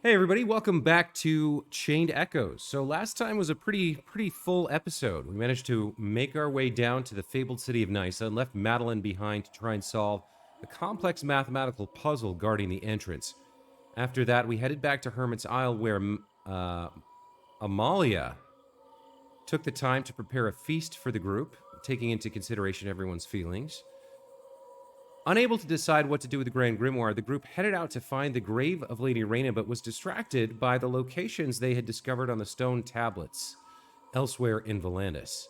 Hey everybody, welcome back to Chained Echoes. So last time was a pretty full episode. We managed to make our way down to the fabled city of Nysa and left Madeline behind to try and solve a complex mathematical puzzle guarding the entrance. After that, we headed back to Hermit's Isle where Amalia took the time to prepare a feast for the group, taking into consideration everyone's feelings. Unable to decide what to do with the Grand Grimoire, the group headed out to find the grave of Lady Reina, but was distracted by the locations they had discovered on the stone tablets elsewhere in Volandis.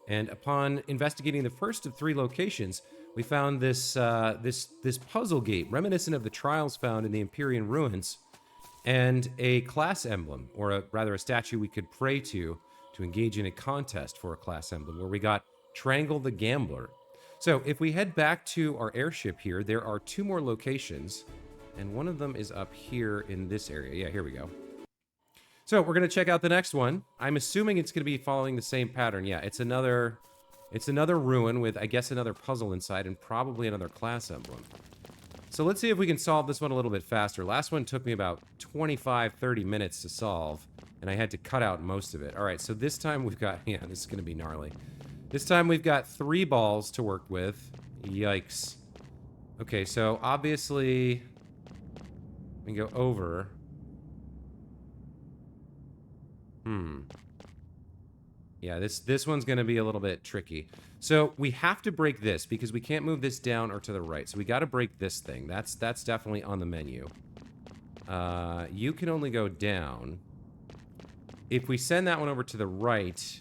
And upon investigating the first of three locations, we found this puzzle gate reminiscent of the trials found in the Empyrean ruins, and a class emblem, or rather a statue we could pray to engage in a contest for a class emblem, where we got Trangle the Gambler. So if we head back to our airship here, there are two more locations, and one of them is up here in this area. Yeah, here we go. So we're going to check out the next one. I'm assuming it's going to be following the same pattern. Yeah, it's another ruin with, I guess, another puzzle inside and probably another class emblem. So let's see if we can solve this one a little bit faster. Last one took me about 25, 30 minutes to solve, and I had to cut out most of it. All right, so this time we've got, yeah, this is going to be gnarly. This time we've got 3 balls to work with. Yikes. Okay, so obviously we can go over. Yeah, this one's going to be a little bit tricky. So we have to break this because we can't move this down or to the right. So we got to break this thing. That's definitely on the menu. You can only go down. If we send that one over to the right,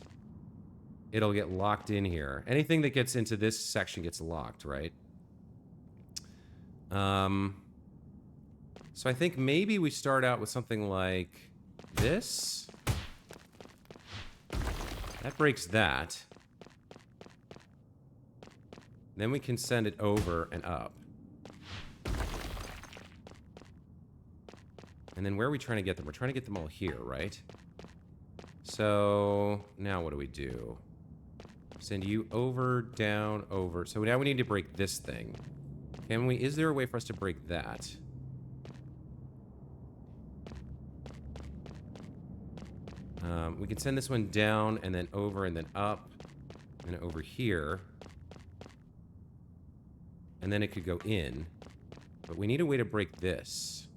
it'll get locked in here. Anything that gets into this section gets locked, right? So I think maybe we start out with something like this. That breaks that. Then we can send it over and up. And then where are we trying to get them? We're trying to get them all here, right? So now what do we do? Send you over, down, over. So now we need to break this thing. Can we? Is there a way for us to break that? We can send this one down and then over and then up and over here. And then it could go in. But we need a way to break this.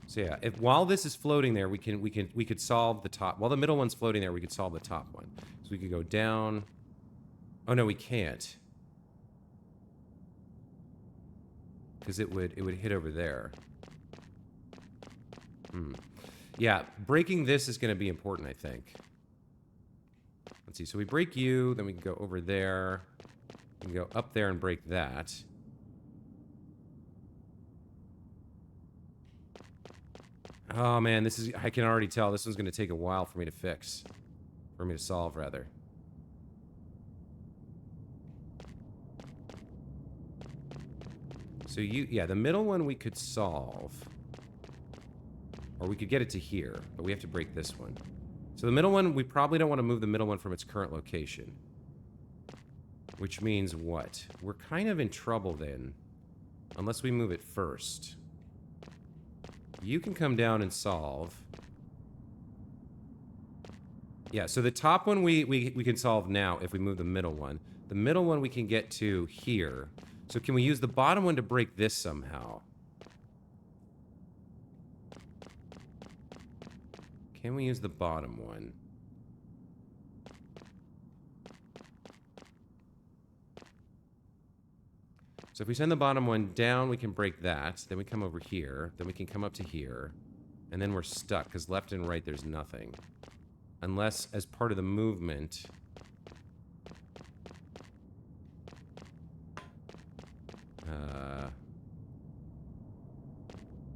So yeah, if while this is floating there, we could solve the top. While the middle one's floating there, we could solve the top one. So we could go down. Oh no, we can't. Because it would hit over there. Yeah, breaking this is going to be important, I think. Let's see. So we break you, then we can go over there. We can go up there and break that. Oh man, this is, I can already tell this one's going to take a while for me to fix. For me to solve, rather. So yeah, the middle one we could solve. Or we could get it to here, but we have to break this one. So the middle one, we probably don't want to move the middle one from its current location. Which means what? We're kind of in trouble then. Unless we move it first. You can come down and solve. Yeah, so the top one we can solve now if we move the middle one. The middle one we can get to here. So can we use the bottom one to break this somehow? Can we use the bottom one? So if we send the bottom one down, we can break that. Then we come over here. Then we can come up to here. And then we're stuck, because left and right, there's nothing. Unless, as part of the movement...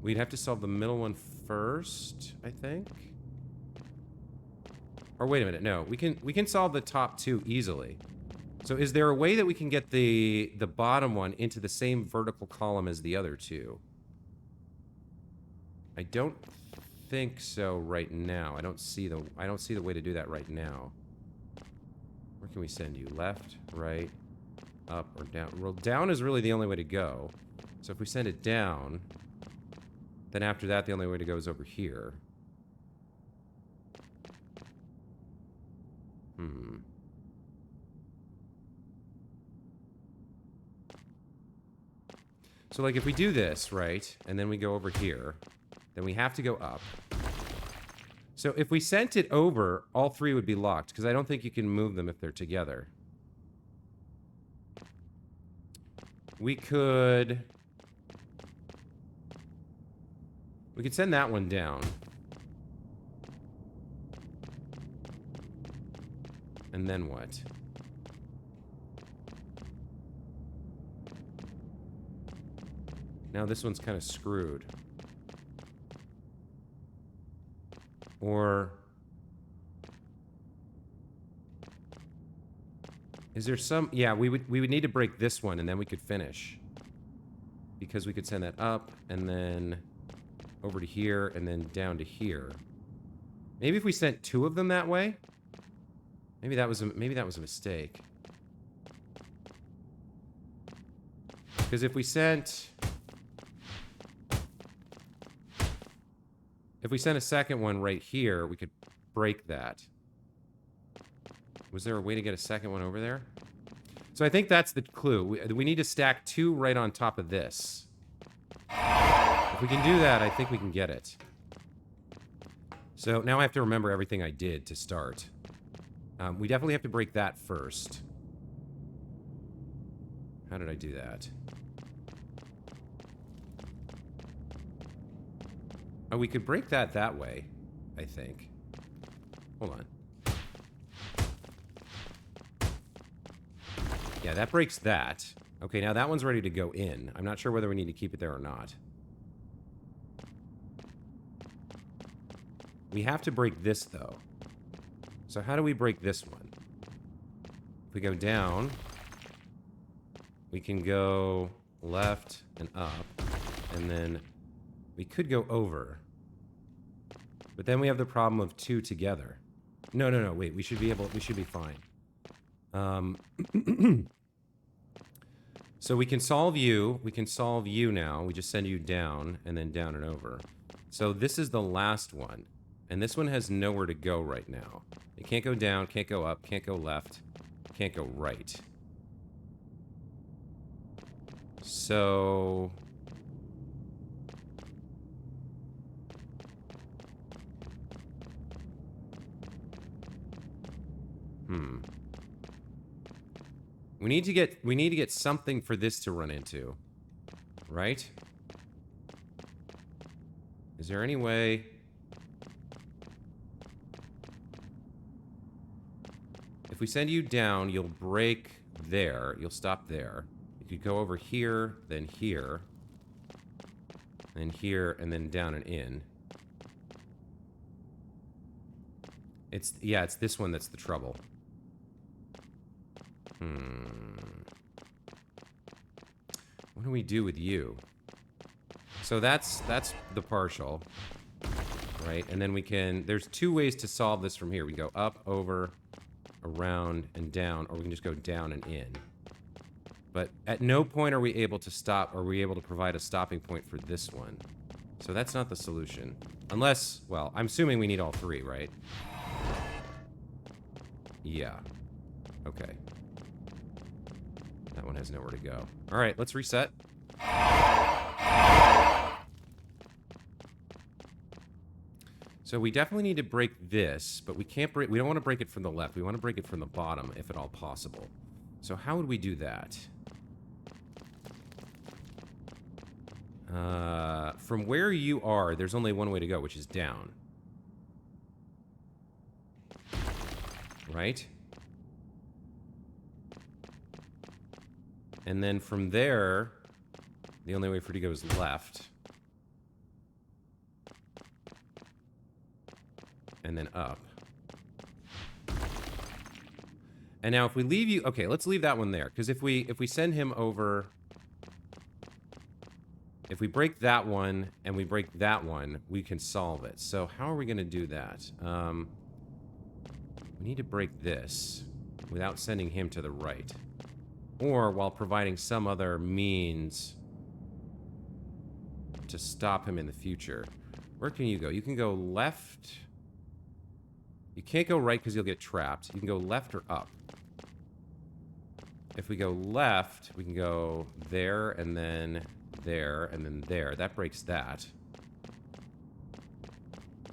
we'd have to solve the middle one first, I think? Or wait a minute, no. We can solve the top two easily. So is there a way that we can get the bottom one into the same vertical column as the other two? I don't think so right now. I don't see the way to do that right now. Where can we send you? Left, right, up, or down? Well, down is really the only way to go. So if we send it down, then after that, the only way to go is over here. So, like, if we do this, right, and then we go over here, then we have to go up. So if we sent it over, all three would be locked, because I don't think you can move them if they're together. We could send that one down. And then what? Now this one's kind of screwed. Or is there some... Yeah, we would need to break this one and then we could finish. Because we could send that up and then over to here and then down to here. Maybe if we sent two of them that way? Maybe that was a mistake. Because if we sent a second one right here, we could break that. Was there a way to get a second one over there? So I think that's the clue. We need to stack two right on top of this. If we can do that, I think we can get it. So now I have to remember everything I did to start. We definitely have to break that first. How did I do that? Oh, we could break that way, I think. Hold on. Yeah, that breaks that. Okay, now that one's ready to go in. I'm not sure whether we need to keep it there or not. We have to break this, though. So how do we break this one? If we go down, we can go left and up, and then we could go over. But then we have the problem of two together. No, wait, we should be fine. So we can solve you now. We just send you down, and then down and over. So this is the last one. And this one has nowhere to go right now. It can't go down, can't go up, can't go left, can't go right. So... We need to get something for this to run into. Right? Is there any way... If we send you down, you'll break there. You'll stop there. You could go over here, then here, and then down and in. It's this one that's the trouble. What do we do with you? So that's the partial, right? And then we can... There's two ways to solve this from here. We can go up, over, around, and down, or we can just go down and in. But at no point are we able to stop, or are we able to provide a stopping point for this one. So that's not the solution. Unless, well, I'm assuming we need all three, right? Yeah. Okay. That one has nowhere to go. All right, let's reset. So we definitely need to break this, but we can't break... We don't want to break it from the left. We want to break it from the bottom, if at all possible. So how would we do that? From where you are, there's only one way to go, which is down. Right? And then from there, the only way for it to go is left. And then up. And now if we leave you... Okay, let's leave that one there. Because if we send him over... If we break that one and we break that one, we can solve it. So how are we going to do that? We need to break this without sending him to the right. Or while providing some other means to stop him in the future. Where can you go? You can go left. You can't go right because you'll get trapped. You can go left or up. If we go left, we can go there, and then there, and then there. That breaks that.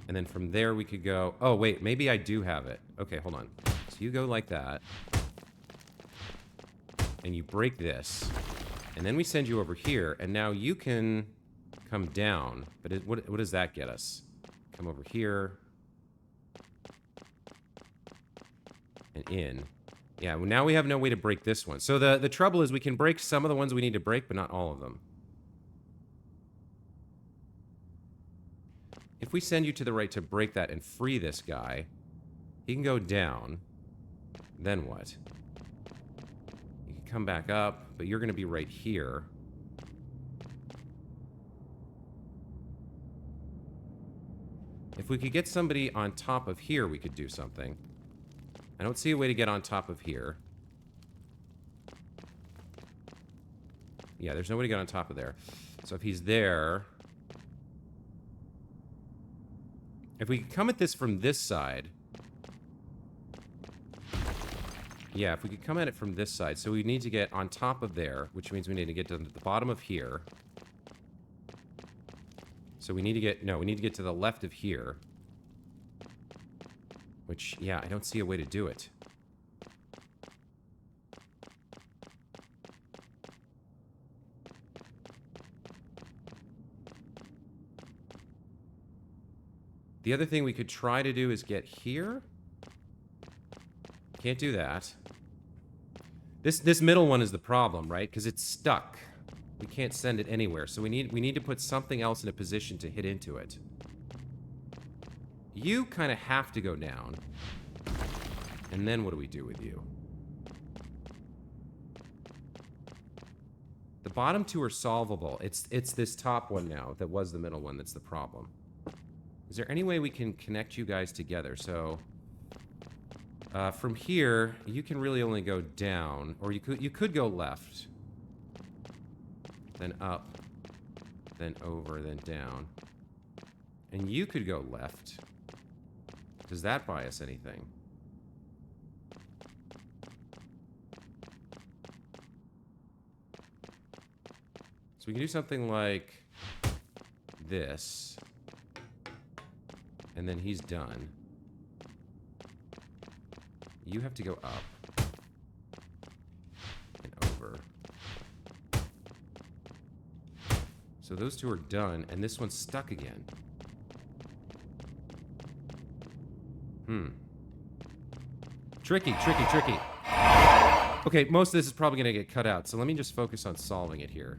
And then from there, we could go... Oh, wait. Maybe I do have it. Okay, hold on. So you go like that. And you break this. And then we send you over here. And now you can come down. But what does that get us? Come over here. And in. Yeah, well, now we have no way to break this one. So the trouble is we can break some of the ones we need to break, but not all of them. If we send you to the right to break that and free this guy, he can go down. Then what? You can come back up, but you're going to be right here. If we could get somebody on top of here, we could do something. I don't see a way to get on top of here. Yeah, there's no way to get on top of there. So if he's there... If we could come at this from this side... Yeah, if we could come at it from this side. So we need to get on top of there, which means we need to get to the bottom of here. So we need to get... No, we need to get to the left of here. Which, yeah, I don't see a way to do it. The other thing we could try to do is get here. Can't do that. This middle one is the problem, right? Because it's stuck. We can't send it anywhere. So we need to put something else in a position to hit into it. You kind of have to go down. And then what do we do with you? The bottom two are solvable. It's this top one now that was the middle one that's the problem. Is there any way we can connect you guys together? So from here, you can really only go down, or you could go left, then up, then over, then down, and you could go left. Does that buy us anything? So we can do something like this. And then he's done. You have to go up. And over. So those two are done, and this one's stuck again. Tricky, tricky, tricky. Okay, most of this is probably going to get cut out, so let me just focus on solving it here.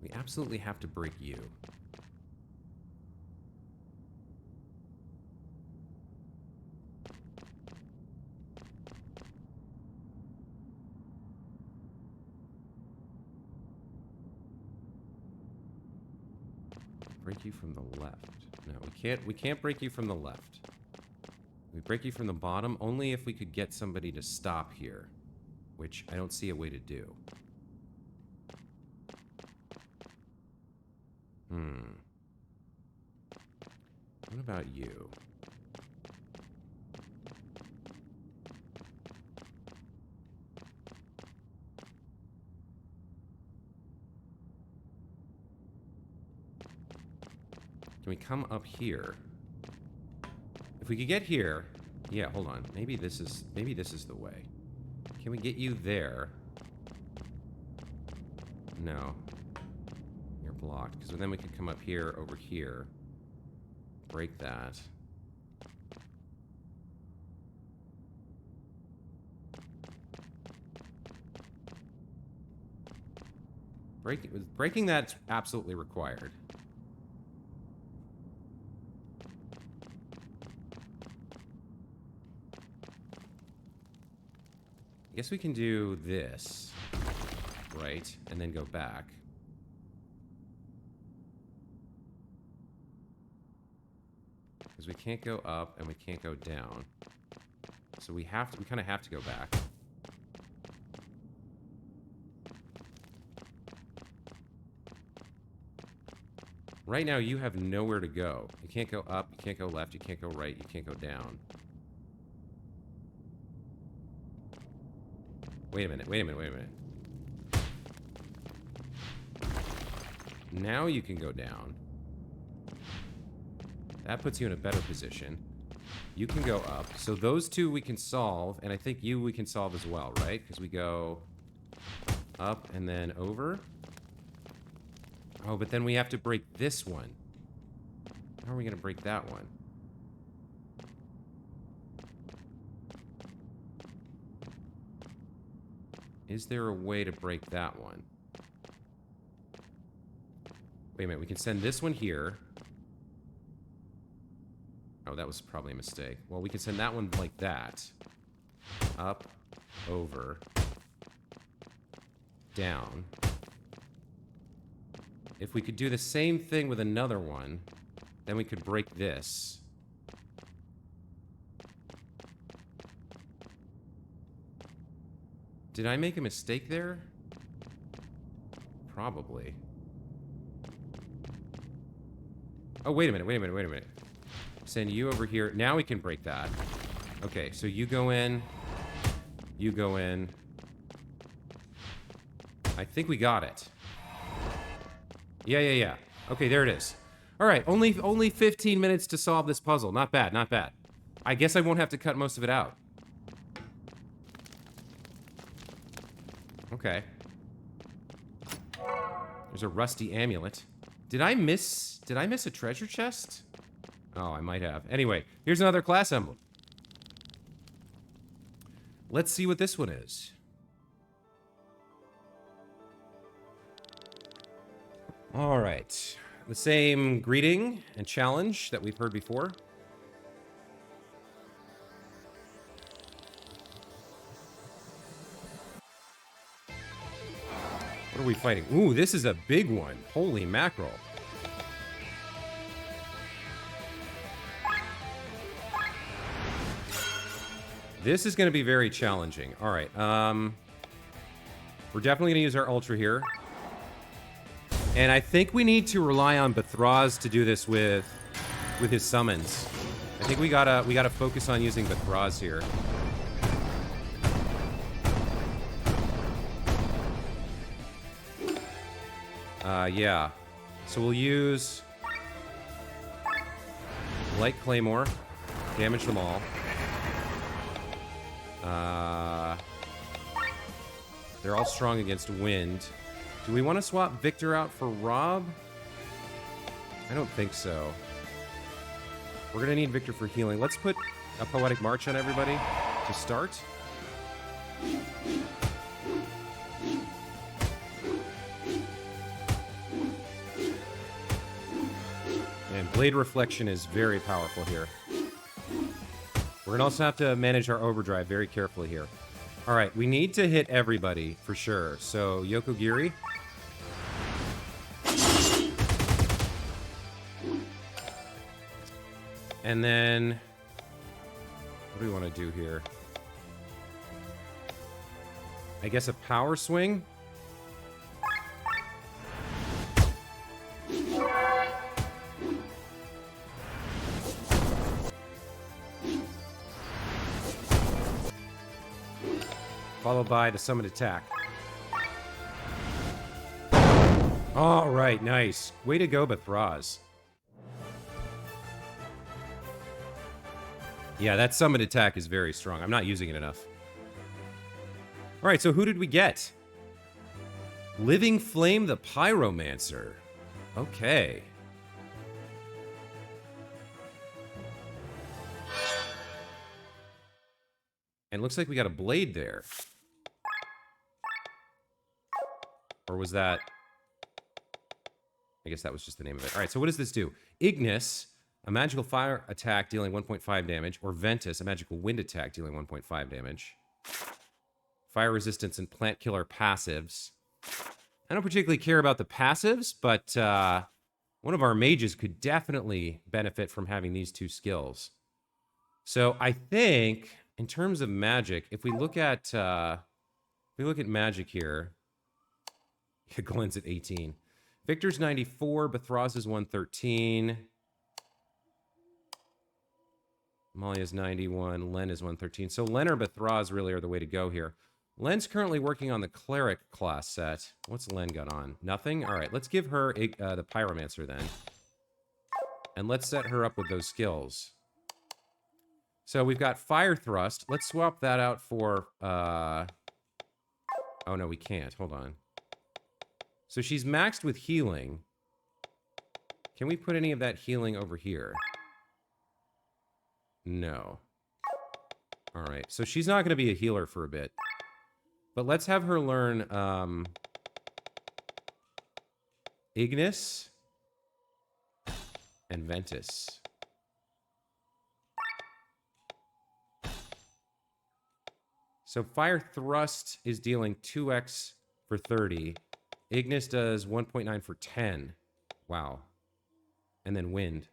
We absolutely have to break you. Break you from the left. No, we can't break you from the left. We break you from the bottom only if we could get somebody to stop here, which I don't see a way to do. What about you? Can we come up here? If we could get here... Yeah, hold on. Maybe this is the way. Can we get you there? No. You're blocked. Because then we could come up here, over here. Break that. Breaking that's absolutely required. I guess we can do this, right? And then go back. Because we can't go up and we can't go down. So we kind of have to go back. Right now, you have nowhere to go. You can't go up, you can't go left, you can't go right, you can't go down. Wait a minute, wait a minute, wait a minute. Now you can go down. That puts you in a better position. You can go up. So those two we can solve, and I think you we can solve as well, right? Because we go up and then over. Oh, but then we have to break this one. How are we going to break that one? Is there a way to break that one? Wait a minute, we can send this one here. Oh, that was probably a mistake. Well, we can send that one like that. Up, over, down. If we could do the same thing with another one, then we could break this. Did I make a mistake there? Probably. Oh, wait a minute, wait a minute, wait a minute. Send you over here. Now we can break that. Okay, so you go in. You go in. I think we got it. Yeah. Okay, there it is. All right, only 15 minutes to solve this puzzle. Not bad, not bad. I guess I won't have to cut most of it out. Okay. There's a rusty amulet. Did I miss a treasure chest? Oh, I might have. Anyway, here's another class emblem. Let's see what this one is. All right. The same greeting and challenge that we've heard before. What are we fighting? Ooh, this is a big one. Holy mackerel. This is going to be very challenging. All right. We're definitely going to use our Ultra here. And I think we need to rely on Bethraz to do this with his summons. I think we gotta focus on using Bethraz here. Yeah. So we'll use Light Claymore, damage them all. They're all strong against wind. Do we want to swap Victor out for Rob? I don't think so. We're going to need Victor for healing. Let's put a Poetic March on everybody to start. And Blade Reflection is very powerful here. We're going to also have to manage our overdrive very carefully here. All right, we need to hit everybody for sure. So, Yokogiri. And then, what do we want to do here? I guess a power swing? Followed by the summon attack. All right, nice. Way to go, Bethraz. Yeah, that summon attack is very strong. I'm not using it enough. All right, so who did we get? Living Flame the Pyromancer. Okay. And looks like we got a blade there. Or was that... I guess that was just the name of it. All right, so what does this do? Ignis, a magical fire attack dealing 1.5 damage, or Ventus, a magical wind attack dealing 1.5 damage. Fire resistance and plant killer passives. I don't particularly care about the passives, but one of our mages could definitely benefit from having these two skills. So I think, in terms of magic, if we look at magic here, Glenn's at 18. Victor's 94. Bethraz is 113. Amalia's 91. Len is 113. So Len or Bethraz really are the way to go here. Len's currently working on the Cleric class set. What's Len got on? Nothing? All right, let's give her the Pyromancer then. And let's set her up with those skills. So we've got Fire Thrust. Let's swap that out for... Oh, no, we can't. Hold on. So she's maxed with healing. Can we put any of that healing over here? No. All right, so she's not going to be a healer for a bit. But let's have her learn Ignis and Ventus. So Fire Thrust is dealing 2x for 30. Ignis does 1.9 for 10. Wow. And then Wind.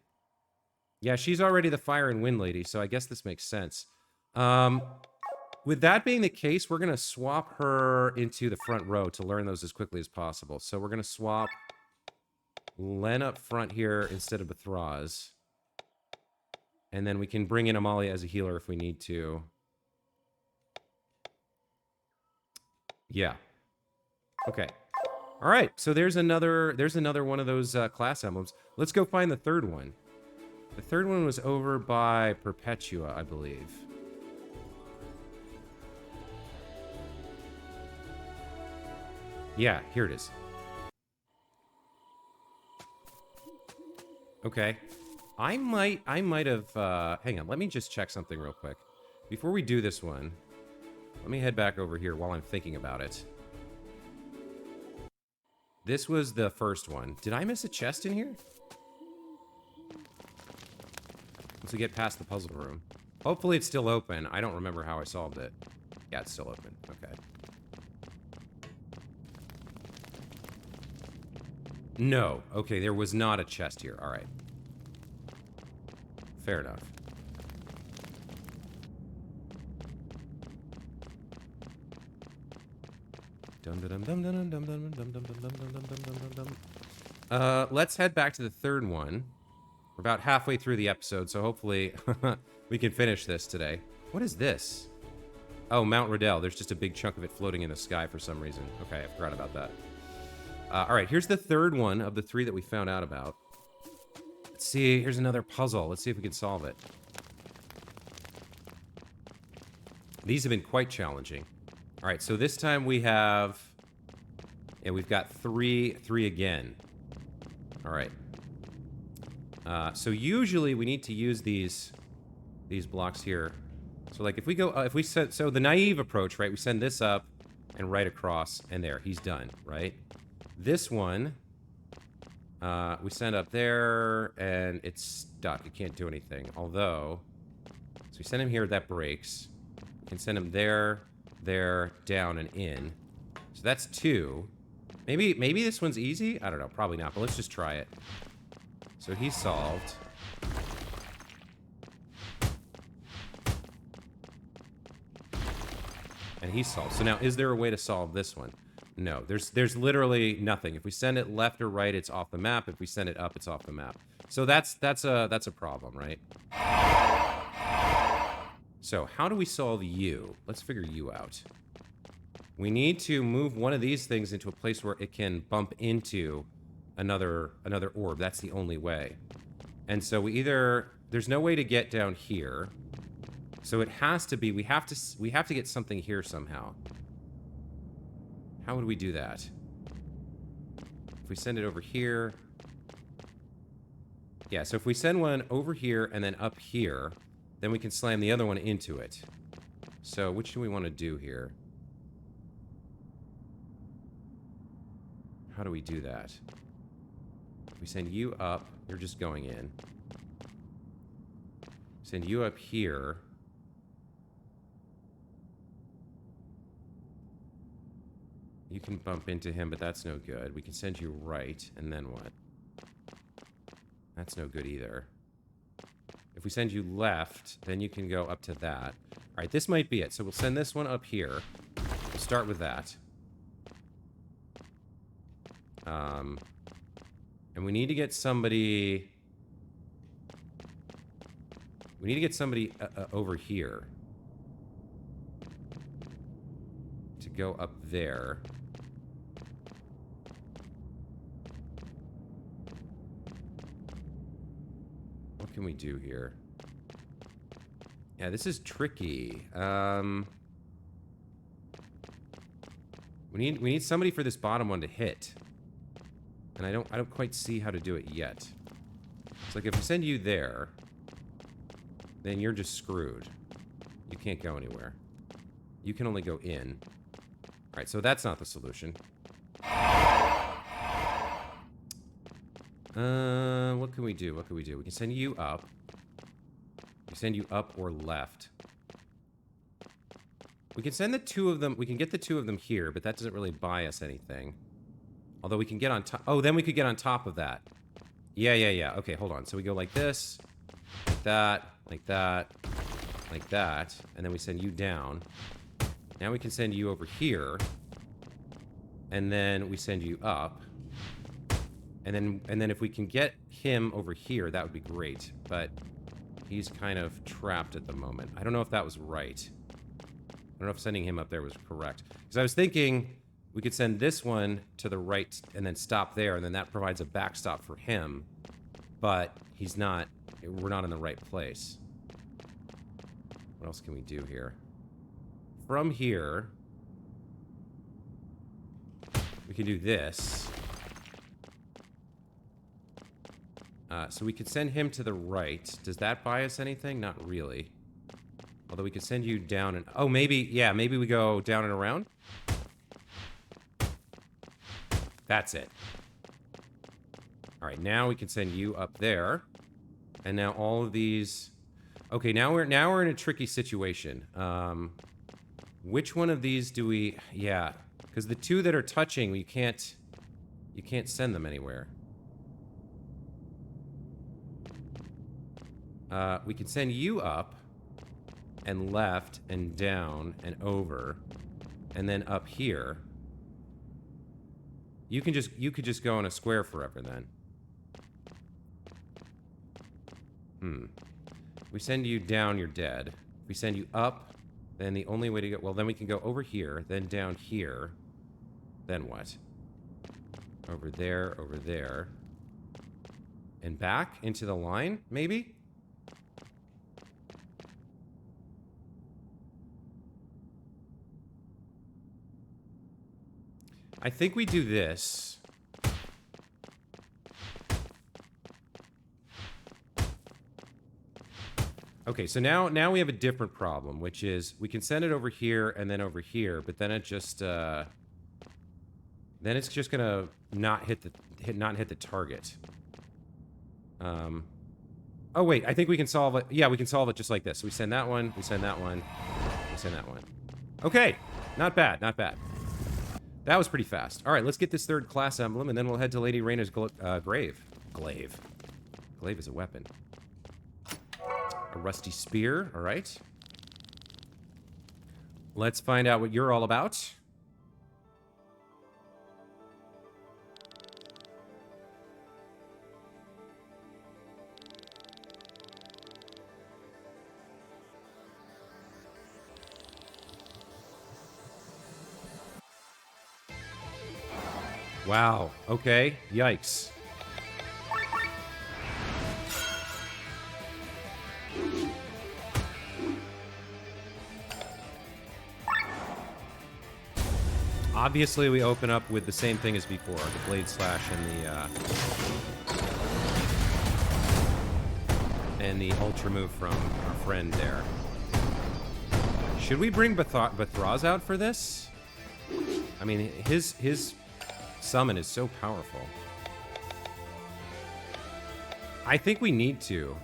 Yeah, she's already the Fire and Wind lady, so I guess this makes sense. With that being the case, we're going to swap her into the front row to learn those as quickly as possible. So we're going to swap Len up front here instead of Bethraz. And then we can bring in Amalia as a healer if we need to. Yeah. Okay. All right. So there's another one of those class emblems. Let's go find the third one. The third one was over by Perpetua, I believe. Yeah, here it is. Okay. I might have, hang on, let me just check something real quick. Before we do this one, let me head back over here while I'm thinking about it. This was the first one. Did I miss a chest in here? Once we get past the puzzle room. Hopefully it's still open. I don't remember how I solved it. Yeah, it's still open. Okay. No. Okay, there was not a chest here. All right. Fair enough. Let's head back to the third one. We're about halfway through the episode, so hopefully we can finish this today. What is this? Oh, Mount Riddell. There's just a big chunk of it floating in the sky for some reason. Okay, I forgot about that. All right, here's the third one of the three that we found out about. Let's see. Here's another puzzle. Let's see if we can solve it. These have been quite challenging. All right, so this time we have... Yeah, we've got three again. All right. So usually we need to use these blocks here. So like if we go... if we set... So the naive approach, right? We send this up and right across, and there. He's done, right? This one, we send up there, and it's stuck. It can't do anything. Although, so we send him here, that breaks. We can send him there, down, and in. So that's 2. Maybe this one's easy? I don't know. Probably not, but let's just try it. So he's solved. And he's solved. So now, is there a way to solve this one? No, there's literally nothing. If we send it left or right, it's off the map. If we send it up, it's off the map. So that's a problem, right? So how do we solve U? Let's figure U out. We need to move one of these things into a place where it can bump into another orb. That's the only way. And so there's no way to get down here. So it has to be, we have to get something here somehow. How would we do that? If we send it over here... Yeah, so if we send one over here and then up here, then we can slam the other one into it. So which do we want to do here? How do we do that? If we send you up, you're just going in. Send you up here... You can bump into him, but that's no good. We can send you right, and then what? That's no good either. If we send you left, then you can go up to that. All right, this might be it. So we'll send this one up here. We'll start with that. And we need to get somebody... We need to get somebody over here. To go up there. What can we do here? Yeah, this is tricky. We need somebody for this bottom one to hit. And I don't quite see how to do it yet. It's like if we send you there, then you're just screwed. You can't go anywhere. You can only go in. Alright, so that's not the solution. What can we do? What can we do? We can send you up. We send you up or left. We can send the two of them. We can get the two of them here, but that doesn't really buy us anything. Although we can get on top. Oh, then we could get on top of that. Yeah. Okay, hold on. So we go like this, like that, like that, like that, and then we send you down. Now we can send you over here, and then we send you up. And then if we can get him over here, that would be great. But he's kind of trapped at the moment. I don't know if that was right. I don't know if sending him up there was correct. Because I was thinking we could send this one to the right and then stop there, and then that provides a backstop for him. But he's not... We're not in the right place. What else can we do here? From here, we can do this. So we could send him to the right. Does that buy us anything? Not really. Although we could send you down and... Oh, maybe... Yeah, maybe we go down and around. That's it. Alright, now we can send you up there. And now all of these... Okay, now we're in a tricky situation. Which one of these do we... Yeah, because the two that are touching, you can't send them anywhere. We can send you up and left and down and over and then up here. You could just go in a square forever then. We send you down, you're dead. If we send you up, then the only way to go... Well, then we can go over here, then down here. Then what? Over there. And back into the line, maybe? I think we do this. Okay, so now we have a different problem, which is we can send it over here and then over here, but then it just then it's just gonna not hit the target. Oh wait, I think we can solve it. Yeah, we can solve it just like this. We send that one, we send that one, we send that one. Okay, not bad, not bad. That was pretty fast. All right, let's get this third class emblem, and then we'll head to Lady Reina's grave. Glaive. Glaive is a weapon. A rusty spear, all right. Let's find out what you're all about. Wow, okay, yikes. Obviously, we open up with the same thing as before, the blade slash and the ultra move from our friend there. Should we bring Bathraz out for this? I mean, his summon is so powerful. I think we need to.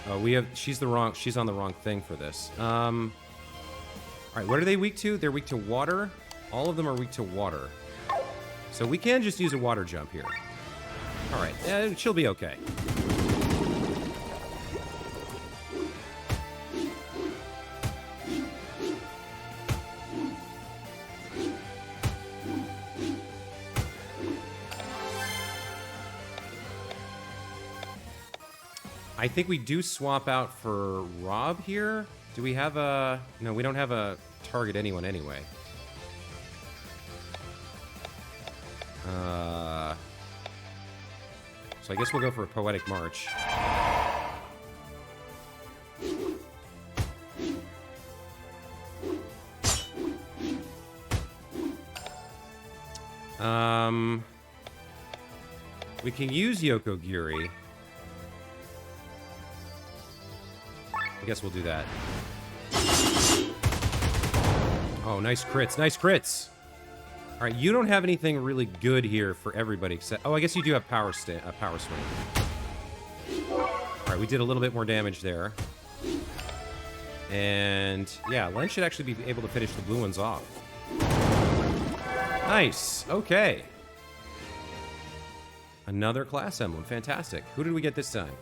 Oh, she's on the wrong thing for this. All right, what are they weak to? They're weak to water. All of them are weak to water. So we can just use a water jump here. All right, she'll be okay. I think we do swap out for Rob here. Do we have a... No, we don't have a target anyone anyway. So I guess we'll go for a Poetic March. We can use Yokogiri. I guess we'll do that. Oh, nice crits. Nice crits. All right, you don't have anything really good here for everybody except... Oh, I guess you do have Power Swing. All right, we did a little bit more damage there. And, yeah, Len should actually be able to finish the blue ones off. Nice. Okay. Another class emblem. Fantastic. Who did we get this time?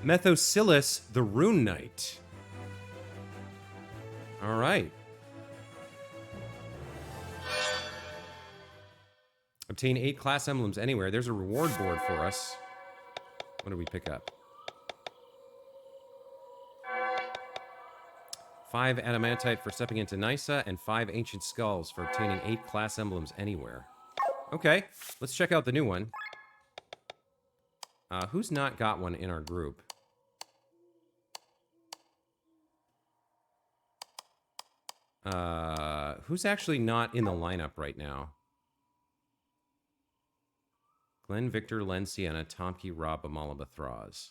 Methocillus, the Rune Knight. All right. Obtain 8 class emblems anywhere. There's a reward board for us. What did we pick up? 5 adamantite for stepping into Nysa, and 5 ancient skulls for obtaining 8 class emblems anywhere. Okay, let's check out the new one. Who's not got one in our group? Who's actually not in the lineup right now? Glenn, Victor, Len, Sienna, Tomke, Rob, Amala, Thraz.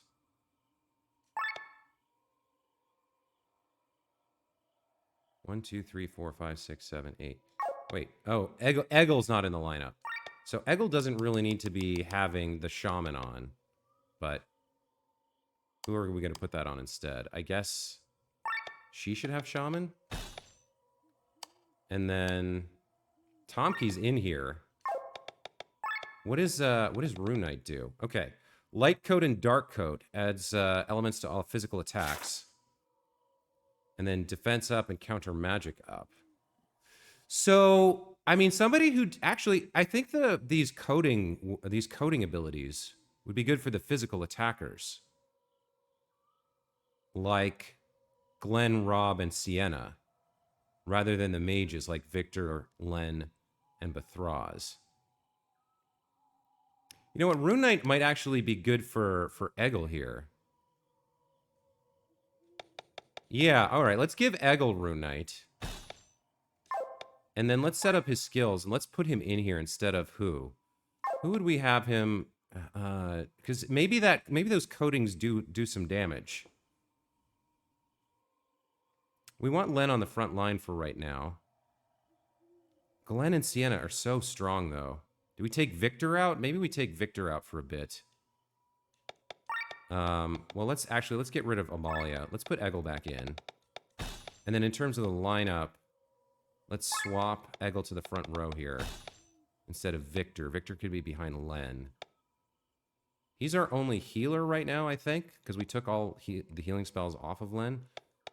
One, two, three, four, five, six, seven, 8. Wait. Oh, Eggel's not in the lineup. So Eggel doesn't really need to be having the shaman on. But who are we going to put that on instead? I guess she should have shaman. And then Tomke's in here. What does Rune Knight do? Okay. Light coat and dark coat adds elements to all physical attacks. And then defense up and counter magic up. So, I mean, somebody who actually, I think these coding abilities would be good for the physical attackers. Like Glenn, Rob, and Sienna. Rather than the mages like Victor, Len, and Bethraz. You know what? Rune Knight might actually be good for Eggel here. Yeah, alright. Let's give Eggel Rune Knight. And then let's set up his skills, and let's put him in here instead of who? Who would we have him... because maybe those coatings do some damage. We want Len on the front line for right now. Glenn and Sienna are so strong, though. Do we take Victor out? Maybe we take Victor out for a bit. Well, let's get rid of Amalia. Let's put Eggel back in. And then in terms of the lineup, let's swap Eggel to the front row here. Instead of Victor. Victor could be behind Len. He's our only healer right now, I think. Because we took all the healing spells off of Len.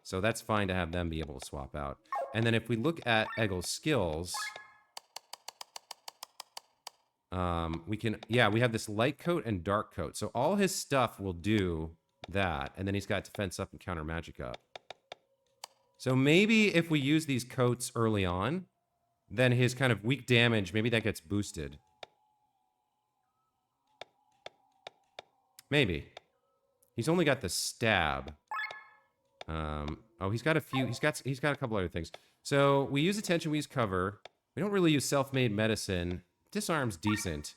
So that's fine to have them be able to swap out. And then if we look at Eggel's skills... we have this light coat and dark coat. So all his stuff will do that. And then he's got defense up and counter magic up. So maybe if we use these coats early on, then his kind of weak damage, maybe that gets boosted. Maybe. He's only got the stab. He's got a few, he's got a couple other things. So we use attention, we use cover. We don't really use self-made medicine. Disarm's decent.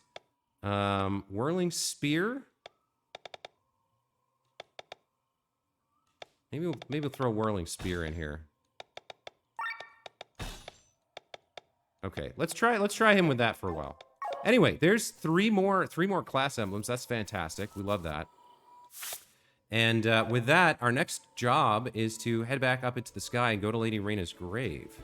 Whirling Spear. Maybe we'll throw Whirling Spear in here. Okay, let's try him with that for a while. Anyway, there's three more class emblems. That's fantastic. We love that. And with that, our next job is to head back up into the sky and go to Lady Reina's grave.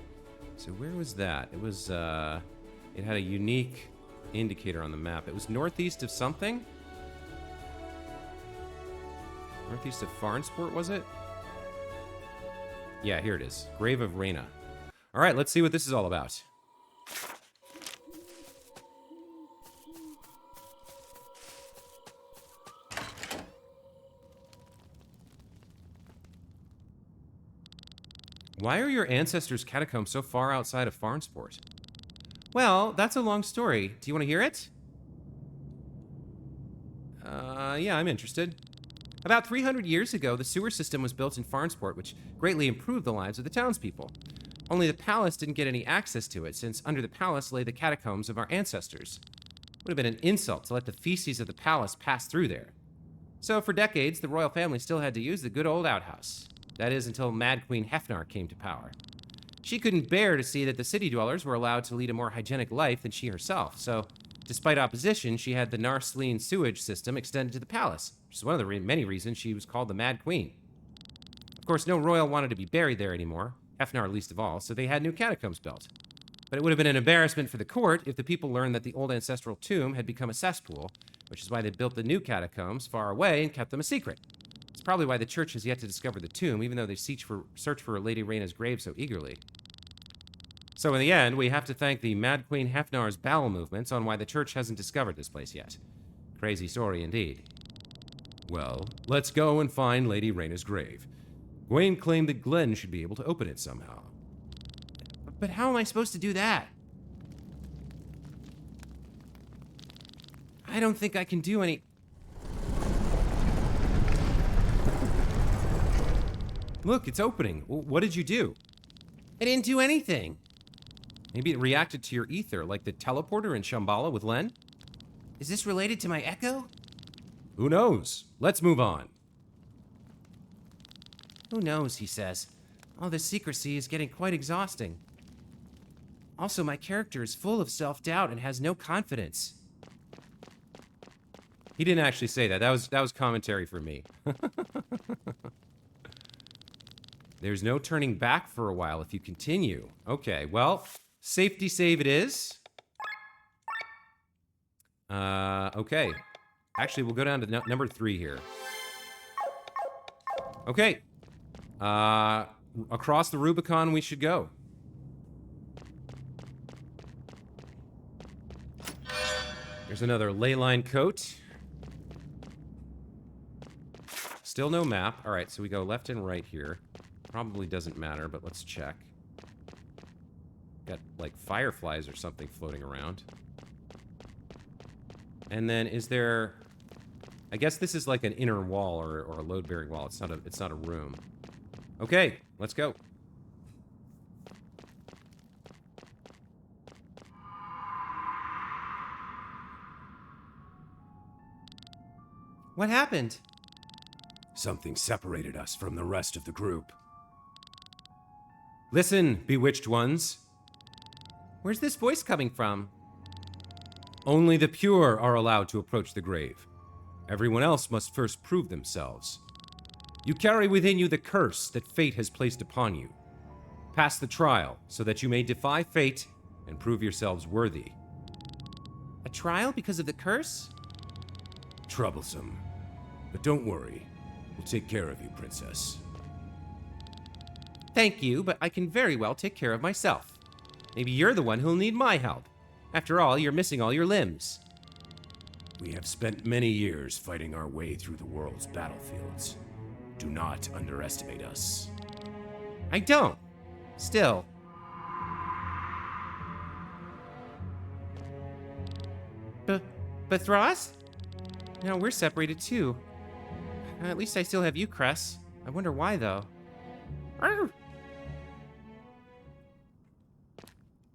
So where was that? It was it had a unique indicator on the map. It was northeast of something? Northeast of Farnsport, was it? Yeah, here it is. Grave of Reina. All right, let's see what this is all about. Why are your ancestors' catacombs so far outside of Farnsport? Well, that's a long story. Do you want to hear it? Yeah, I'm interested. About 300 years ago, the sewer system was built in Farnsport, which greatly improved the lives of the townspeople. Only the palace didn't get any access to it, since under the palace lay the catacombs of our ancestors. It would have been an insult to let the feces of the palace pass through there. So for decades, the royal family still had to use the good old outhouse. That is, until Mad Queen Hefnar came to power. She couldn't bear to see that the city dwellers were allowed to lead a more hygienic life than she herself, so despite opposition, she had the Narslene sewage system extended to the palace, which is one of the many reasons she was called the Mad Queen. Of course, no royal wanted to be buried there anymore, Hefnar least of all, so they had new catacombs built. But it would have been an embarrassment for the court if the people learned that the old ancestral tomb had become a cesspool, which is why they built the new catacombs far away and kept them a secret. It's probably why the church has yet to discover the tomb, even though they search for Lady Reina's grave so eagerly. So in the end, we have to thank the Mad Queen Hefnar's bowel movements on why the church hasn't discovered this place yet. Crazy story indeed. Well, let's go and find Lady Reina's grave. Gwaine claimed that Glenn should be able to open it somehow. But how am I supposed to do that? I don't think I can do any... Look, it's opening. What did you do? I didn't do anything. Maybe it reacted to your ether, like the teleporter in Shambhala with Len? Is this related to my echo? Who knows? Let's move on. Who knows, he says. All this secrecy is getting quite exhausting. Also, my character is full of self-doubt and has no confidence. He didn't actually say that. That was commentary for me. There's no turning back for a while if you continue. Okay, well, safety save it is. Okay. Actually, we'll go down to number 3 here. Okay. Across the Rubicon we should go. There's another ley line coat. Still no map. All right, so we go left and right here. Probably doesn't matter, but let's check. Got, like, fireflies or something floating around. And then is there... I guess this is like an inner wall or a load-bearing wall. It's not a room. Okay, let's go. What happened? Something separated us from the rest of the group. Listen, bewitched ones. Where's this voice coming from? Only the pure are allowed to approach the grave. Everyone else must first prove themselves. You carry within you the curse that fate has placed upon you. Pass the trial so that you may defy fate and prove yourselves worthy. A trial because of the curse? Troublesome. But don't worry. We'll take care of you, Princess. Thank you, but I can very well take care of myself. Maybe you're the one who'll need my help. After all, you're missing all your limbs. We have spent many years fighting our way through the world's battlefields. Do not underestimate us. I don't. Still. But Thras? No, we're separated too. At least I still have you, Cress. I wonder why, though. Arr!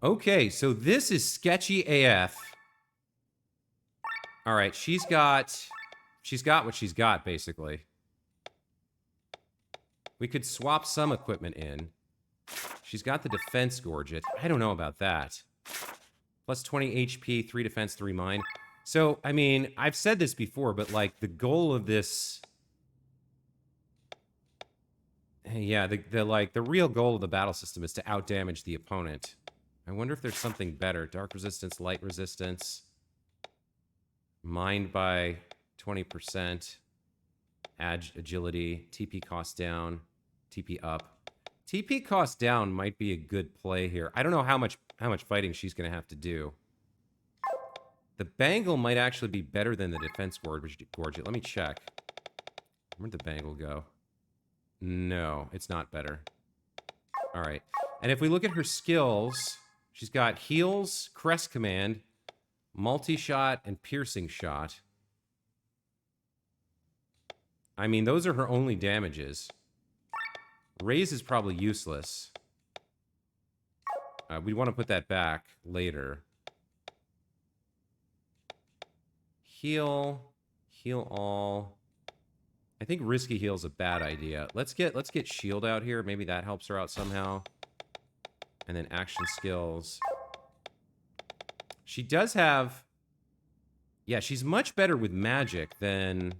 Okay, so this is sketchy AF. All right, she's got what she's got, basically. We could swap some equipment in. She's got the defense gorget. I don't know about that. Plus 20 HP, 3 defense, 3 mine. So, I mean, I've said this before, but, like, the goal of this... Yeah, the real goal of the battle system is to outdamage the opponent. I wonder if there's something better. Dark resistance, light resistance. Mined by 20%. Agility. TP cost down. TP up. TP cost down might be a good play here. I don't know how much fighting she's going to have to do. The bangle might actually be better than the defense gorget. Let me check. Where'd the bangle go? No, it's not better. All right. And if we look at her skills, she's got heals, crest command, multi-shot, and piercing shot. I mean, those are her only damages. Raise is probably useless. We want to put that back later. Heal. Heal all. I think risky heal's a bad idea. Let's get shield out here. Maybe that helps her out somehow. And then action skills. She does have... Yeah, she's much better with magic than...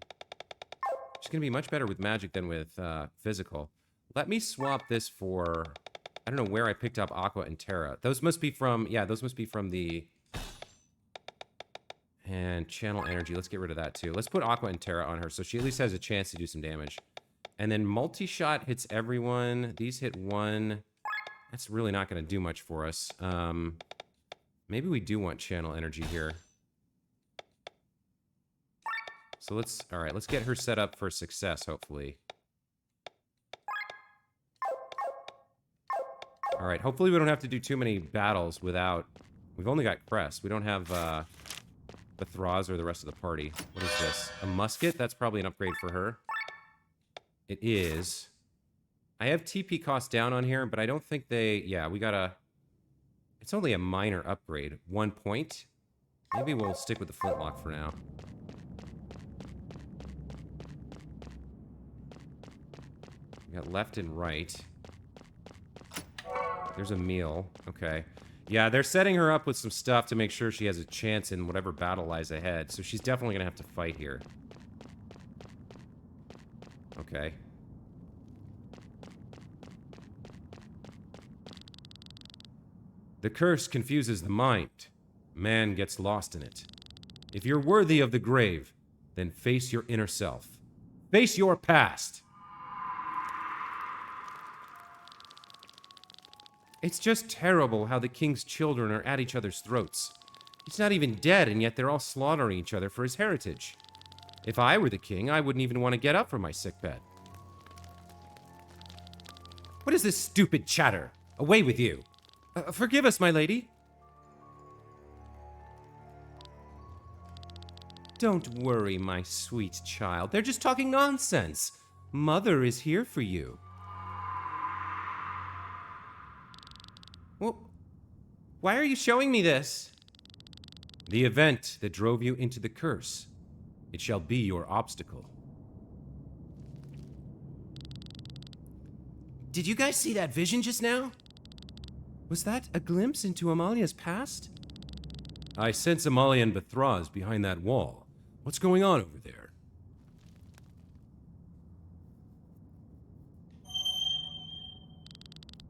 She's going to be much better with magic than with physical. Let me swap this for... I don't know where I picked up Aqua and Terra. Those must be from... Yeah, those must be from the... And channel energy. Let's get rid of that too. Let's put Aqua and Terra on her so she at least has a chance to do some damage. And then multi-shot hits everyone. These hit one. That's really not going to do much for us. Maybe we do want channel energy here. So let's... Alright, let's get her set up for success, hopefully. Alright, hopefully we don't have to do too many battles without... We've only got Crest. We don't have... the Thraz or the rest of the party. What is this? A musket? That's probably an upgrade for her. It is. I have TP cost down on here, but I don't think they... Yeah, we gotta... It's only a minor upgrade. 1 point. Maybe we'll stick with the flintlock for now. We got left and right. There's a meal. Okay. Yeah, they're setting her up with some stuff to make sure she has a chance in whatever battle lies ahead. So she's definitely going to have to fight here. Okay. The curse confuses the mind. Man gets lost in it. If you're worthy of the grave, then face your inner self. Face your past. It's just terrible how the king's children are at each other's throats. He's not even dead, and yet they're all slaughtering each other for his heritage. If I were the king, I wouldn't even want to get up from my sickbed. What is this stupid chatter? Away with you. Forgive us, my lady. Don't worry, my sweet child. They're just talking nonsense. Mother is here for you. Well, why are you showing me this? The event that drove you into the curse. It shall be your obstacle. Did you guys see that vision just now? Was that a glimpse into Amalia's past? I sense Amalia and Bethraz behind that wall. What's going on over there?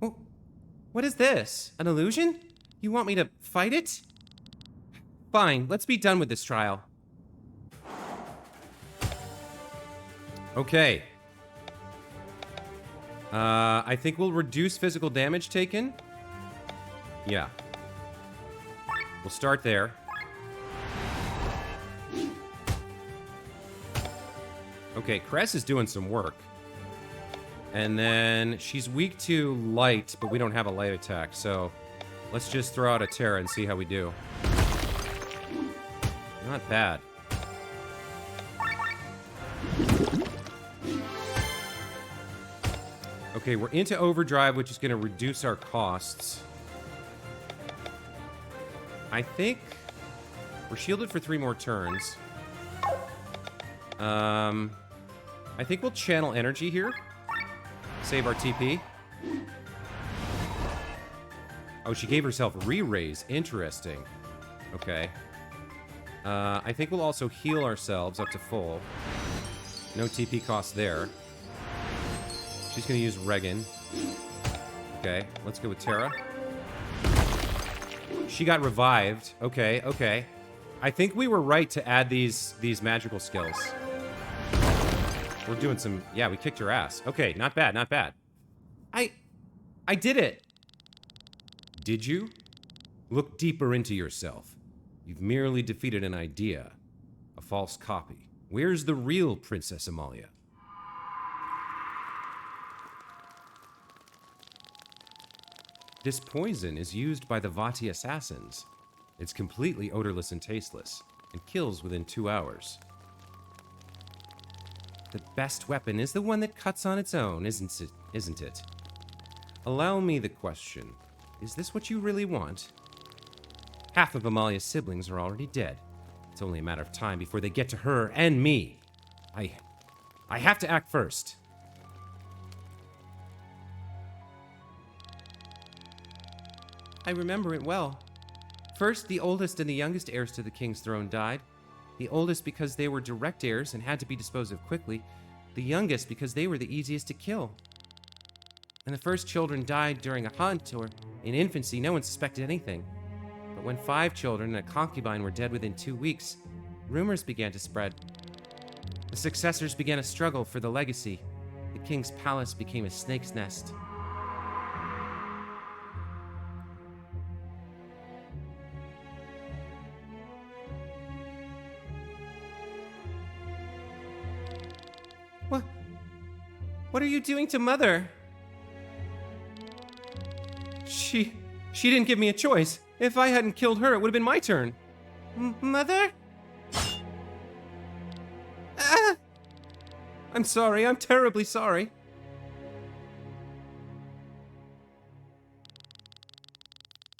Oh, what is this? An illusion? You want me to fight it? Fine, let's be done with this trial. Okay. I think we'll reduce physical damage taken. Yeah. We'll start there. Okay, Cress is doing some work. And then she's weak to light, but we don't have a light attack, so let's just throw out a Terra and see how we do. Not bad. Okay, we're into overdrive, which is going to reduce our costs. I think we're shielded for 3 more turns. I think we'll channel energy here. Save our TP. Oh, she gave herself re-raise. Interesting. Okay. I think we'll also heal ourselves up to full. No TP cost there. She's going to use Regan. Okay, let's go with Terra. She got revived. Okay, okay. I think we were right to add these magical skills. We're doing some... Yeah, we kicked her ass. Okay, not bad, not bad. I did it. Did you? Look deeper into yourself. You've merely defeated an idea. A false copy. Where's the real Princess Amalia? This poison is used by the Vati assassins. It's completely odorless and tasteless, and kills within 2 hours. The best weapon is the one that cuts on its own, isn't it? Allow me the question. Is this what you really want? Half of Amalia's siblings are already dead. It's only a matter of time before they get to her and me. I have to act first. I remember it well. First, the oldest and the youngest heirs to the king's throne died. The oldest because they were direct heirs and had to be disposed of quickly. The youngest because they were the easiest to kill. When the first children died during a hunt or in infancy, no one suspected anything. But when 5 children and a concubine were dead within 2 weeks, rumors began to spread. The successors began a struggle for the legacy. The king's palace became a snake's nest. What are you doing to Mother? She didn't give me a choice. If I hadn't killed her, it would have been my turn. Mother? Ah! I'm sorry. I'm terribly sorry.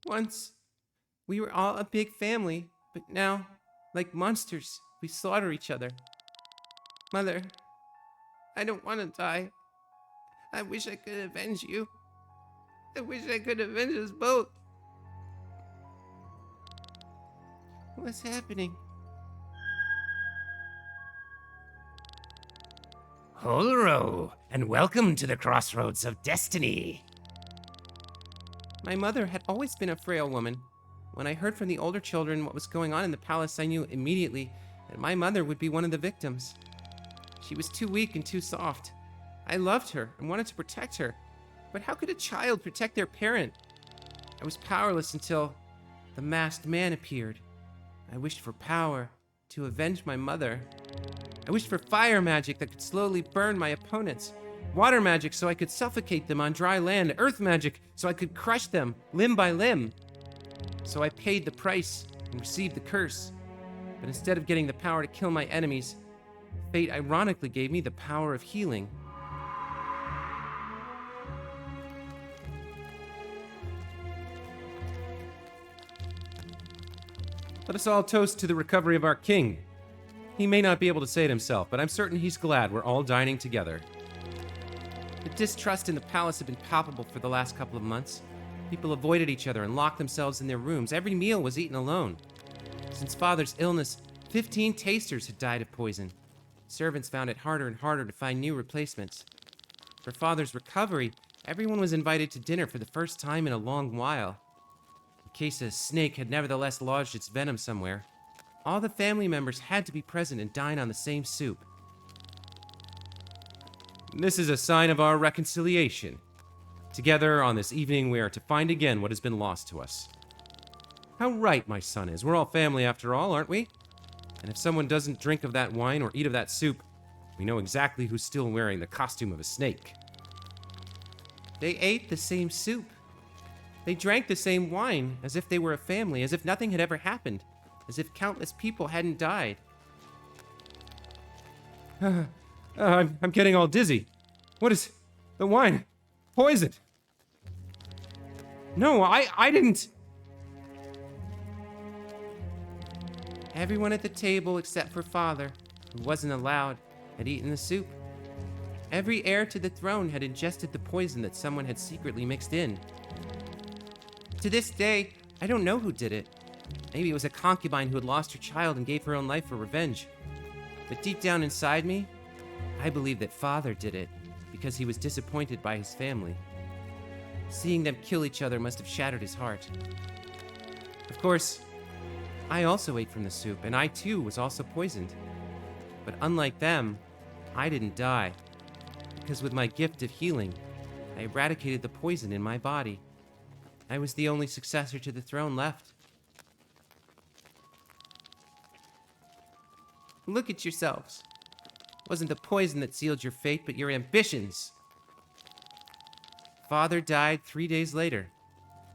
Once, we were all a big family, but now, like monsters, we slaughter each other. Mother, I don't want to die. I wish I could avenge you. I wish I could avenge us both. What's happening? Holro, and welcome to the crossroads of destiny. My mother had always been a frail woman. When I heard from the older children what was going on in the palace, I knew immediately that my mother would be one of the victims. She was too weak and too soft. I loved her and wanted to protect her, but how could a child protect their parent? I was powerless until the masked man appeared. I wished for power to avenge my mother. I wished for fire magic that could slowly burn my opponents, water magic so I could suffocate them on dry land, earth magic so I could crush them limb by limb. So I paid the price and received the curse. But instead of getting the power to kill my enemies, fate ironically gave me the power of healing. Let us all toast to the recovery of our king. He may not be able to say it himself, but I'm certain he's glad we're all dining together. The distrust in the palace had been palpable for the last couple of months. People avoided each other and locked themselves in their rooms. Every meal was eaten alone. Since Father's illness, 15 tasters had died of poison. Servants found it harder and harder to find new replacements. For Father's recovery, everyone was invited to dinner for the first time in a long while. In case a snake had nevertheless lodged its venom somewhere, all the family members had to be present and dine on the same soup. This is a sign of our reconciliation. Together on this evening, we are to find again what has been lost to us. How right my son is. We're all family after all, aren't we? And if someone doesn't drink of that wine or eat of that soup, we know exactly who's still wearing the costume of a snake. They ate the same soup. They drank the same wine, as if they were a family, as if nothing had ever happened, as if countless people hadn't died. I'm getting all dizzy. What is the wine? Poison. No, I didn't. Everyone at the table except for Father, who wasn't allowed, had eaten the soup. Every heir to the throne had ingested the poison that someone had secretly mixed in. To this day, I don't know who did it. Maybe it was a concubine who had lost her child and gave her own life for revenge. But deep down inside me, I believe that Father did it because he was disappointed by his family. Seeing them kill each other must have shattered his heart. Of course, I also ate from the soup, and I too was also poisoned. But unlike them, I didn't die, because with my gift of healing, I eradicated the poison in my body. I was the only successor to the throne left. Look at yourselves. It wasn't the poison that sealed your fate, but your ambitions. Father died 3 days later.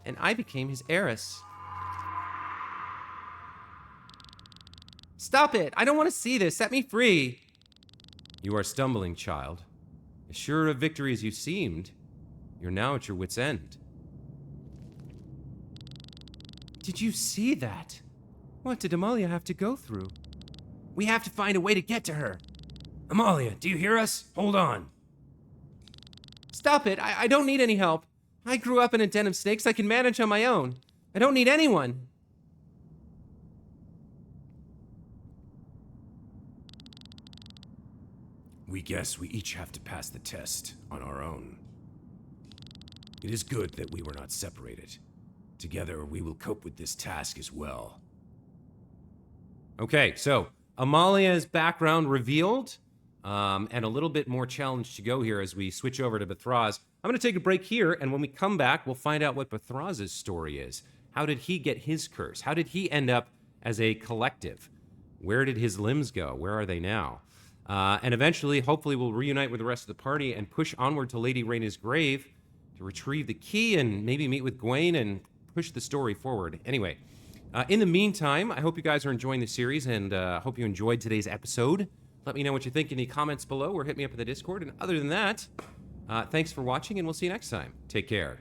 and I became his heiress. Stop it! I don't want to see this. Set me free. You are stumbling, child. As sure of victory as you seemed, you're now at your wit's end. Did you see that? What did Amalia have to go through? We have to find a way to get to her. Amalia, do you hear us? Hold on. Stop it. I don't need any help. I grew up in a den of snakes I can manage on my own. I don't need anyone. We guess we each have to pass the test on our own. It is good that we were not separated. Together, we will cope with this task as well. Okay, so Amalia's background revealed, and a little bit more challenge to go here as we switch over to Bethraz. I'm going to take a break here, and when we come back, we'll find out what Bethraz's story is. How did he get his curse? How did he end up as a collective? Where did his limbs go? Where are they now? And eventually, hopefully, we'll reunite with the rest of the party and push onward to Lady Reina's grave to retrieve the key and maybe meet with Gwaine and push the story forward. Anyway, in the meantime, I hope you guys are enjoying the series and hope you enjoyed today's episode. Let me know what you think in the comments below or hit me up in the Discord. And other than that, thanks for watching and we'll see you next time. Take care.